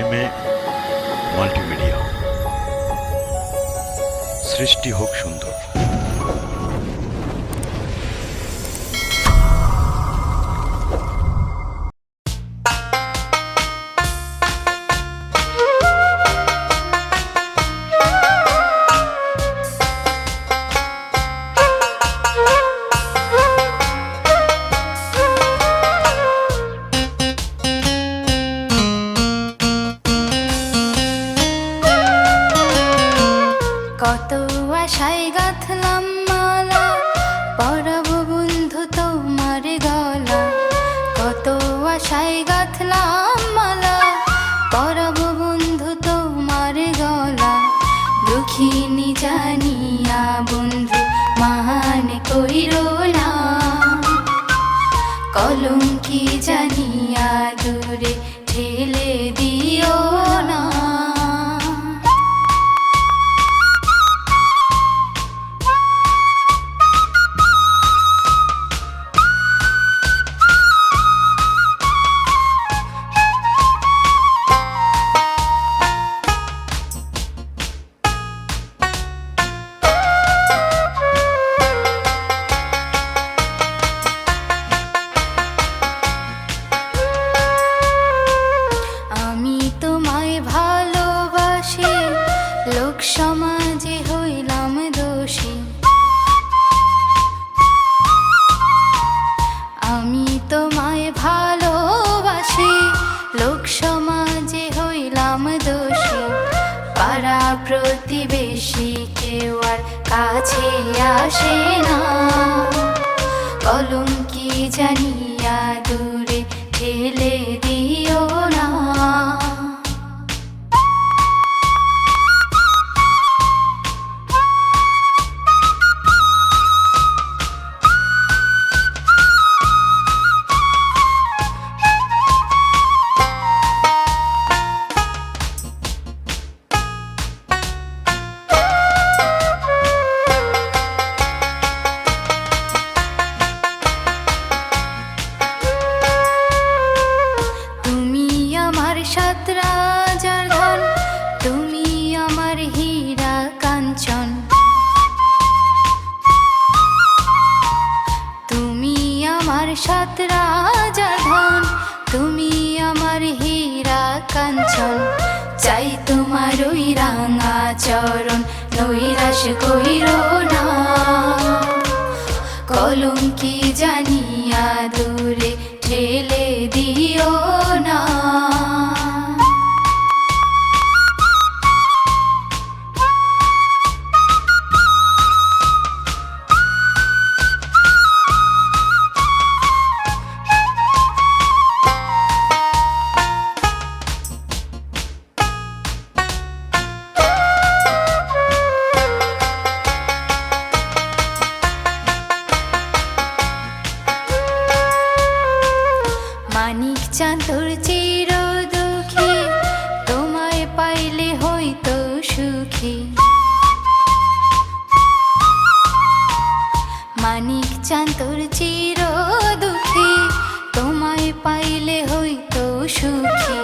MA multimedia. সৃষ্টি হোক সুন্দর। কত আশায় গাঁথলাম মালা, পরাবো বন্ধু তোমার গলা। কত আশায় গাঁথলাম মালা, পরাবো বন্ধু তোমার গলা। দুঃখিনী জানিয়া বন্ধু মান কইরো না, কলঙ্কি জানিয়া দূরে ঠেলে দিও না। লোক সমাজে হইলাম দোষী, আমি তোমায় ভালোবাসি। লোক সমাজে হইলাম দোষী, পাড়া প্রতিবেশী কেউ আর কাছে আসে না। কলঙ্কি জানিয়া দূরে ঠেলে দিও না। সাত রাজার ধন, তুমি আমার হীরা কাঞ্চন। তুমি আমার সাত রাজার ধন, তুমি আমার হীরা কাঞ্চন। চাই তোমার ওই রাঙা চরণ, নৈরাশ কইরো না। কলঙ্কি জানিয়া দূরে ঠেলে দিও না। মানিক চাঁদর চির দুঃখী, তোমায় পাইলে হইতো সুখী। মানিক চাঁদর চির দুঃখী, তোমায় পাইলে হইতো সুখী।